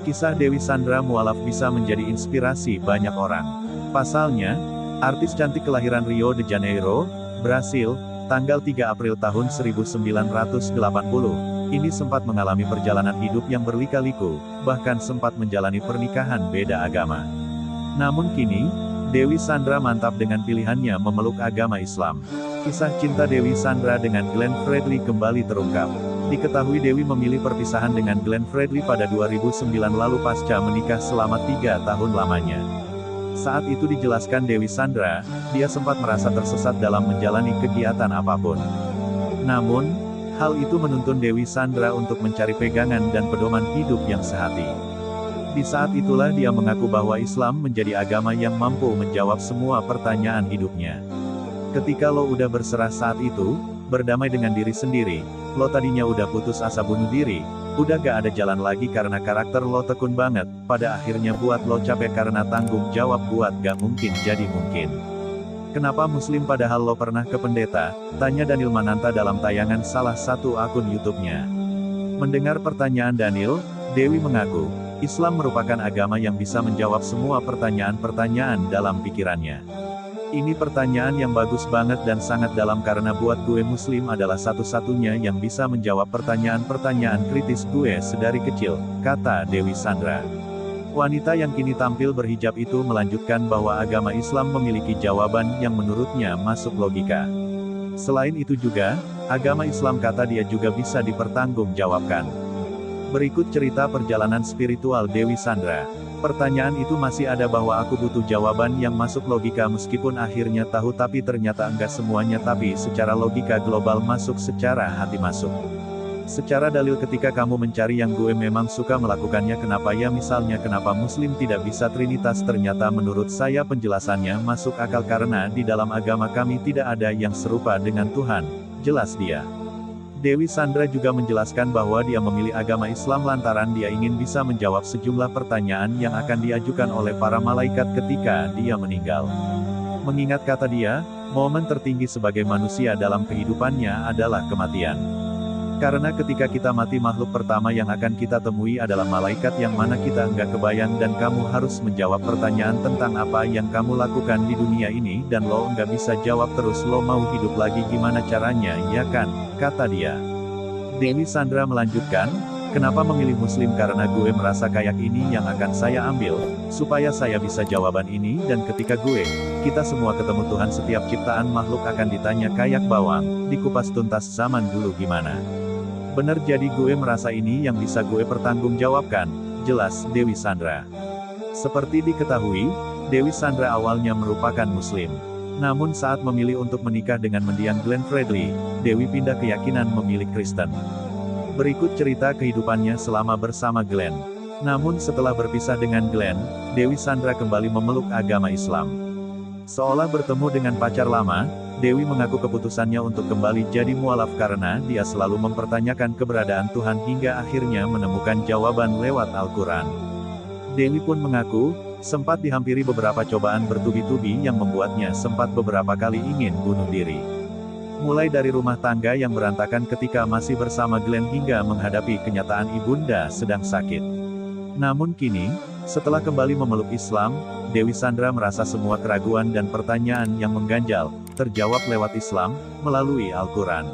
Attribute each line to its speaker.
Speaker 1: Kisah Dewi Sandra mualaf bisa menjadi inspirasi banyak orang. Pasalnya, artis cantik kelahiran Rio de Janeiro, Brasil, tanggal 3 April tahun 1980, ini sempat mengalami perjalanan hidup yang berlika-liku, bahkan sempat menjalani pernikahan beda agama. Namun kini, Dewi Sandra mantap dengan pilihannya memeluk agama Islam. Kisah cinta Dewi Sandra dengan Glenn Fredly kembali terungkap. Diketahui Dewi memilih perpisahan dengan Glenn Fredly pada 2009 lalu pasca menikah selama 3 tahun lamanya. Saat itu dijelaskan Dewi Sandra, dia sempat merasa tersesat dalam menjalani kegiatan apapun. Namun, hal itu menuntun Dewi Sandra untuk mencari pegangan dan pedoman hidup yang sehati. Di saat itulah dia mengaku bahwa Islam menjadi agama yang mampu menjawab semua pertanyaan hidupnya. Ketika lo udah berserah saat itu, berdamai dengan diri sendiri, lo tadinya udah putus asa bunuh diri, udah gak ada jalan lagi karena karakter lo tekun banget, pada akhirnya buat lo capek karena tanggung jawab buat gak mungkin jadi mungkin. Kenapa Muslim padahal lo pernah ke pendeta? Tanya Daniel Mananta dalam tayangan salah satu akun YouTube-nya. Mendengar pertanyaan Daniel, Dewi mengaku, Islam merupakan agama yang bisa menjawab semua pertanyaan-pertanyaan dalam pikirannya. Ini pertanyaan yang bagus banget dan sangat dalam karena buat gue Muslim adalah satu-satunya yang bisa menjawab pertanyaan-pertanyaan kritis gue sedari kecil, kata Dewi Sandra. Wanita yang kini tampil berhijab itu melanjutkan bahwa agama Islam memiliki jawaban yang menurutnya masuk logika. Selain itu juga, agama Islam kata dia juga bisa dipertanggungjawabkan. Berikut cerita perjalanan spiritual Dewi Sandra. Pertanyaan itu masih ada bahwa aku butuh jawaban yang masuk logika meskipun akhirnya tahu tapi ternyata enggak semuanya tapi secara logika global masuk secara hati masuk. Secara dalil ketika kamu mencari yang gue memang suka melakukannya kenapa ya misalnya kenapa Muslim tidak bisa Trinitas ternyata menurut saya penjelasannya masuk akal karena di dalam agama kami tidak ada yang serupa dengan Tuhan, jelas dia. Dewi Sandra juga menjelaskan bahwa dia memilih agama Islam lantaran dia ingin bisa menjawab sejumlah pertanyaan yang akan diajukan oleh para malaikat ketika dia meninggal. Mengingat kata dia, momen tertinggi sebagai manusia dalam kehidupannya adalah kematian. Karena ketika kita mati makhluk pertama yang akan kita temui adalah malaikat yang mana kita enggak kebayang dan kamu harus menjawab pertanyaan tentang apa yang kamu lakukan di dunia ini dan lo enggak bisa jawab terus lo mau hidup lagi gimana caranya ya kan, kata dia. Dewi Sandra melanjutkan, kenapa memilih Muslim karena gue merasa kayak ini yang akan saya ambil, supaya saya bisa jawaban ini dan ketika kita semua ketemu Tuhan setiap ciptaan makhluk akan ditanya kayak bawang, dikupas tuntas zaman dulu gimana. Bener jadi gue merasa ini yang bisa gue pertanggungjawabkan, jelas Dewi Sandra. Seperti diketahui, Dewi Sandra awalnya merupakan Muslim. Namun saat memilih untuk menikah dengan mendiang Glenn Fredly, Dewi pindah keyakinan memilih Kristen. Berikut cerita kehidupannya selama bersama Glenn. Namun setelah berpisah dengan Glenn, Dewi Sandra kembali memeluk agama Islam. Seolah bertemu dengan pacar lama, Dewi mengaku keputusannya untuk kembali jadi mualaf karena dia selalu mempertanyakan keberadaan Tuhan hingga akhirnya menemukan jawaban lewat Al-Quran. Dewi pun mengaku, sempat dihampiri beberapa cobaan bertubi-tubi yang membuatnya sempat beberapa kali ingin bunuh diri. Mulai dari rumah tangga yang berantakan ketika masih bersama Glenn hingga menghadapi kenyataan ibunda sedang sakit. Namun kini, setelah kembali memeluk Islam, Dewi Sandra merasa semua keraguan dan pertanyaan yang mengganjal, terjawab lewat Islam, melalui Al-Quran.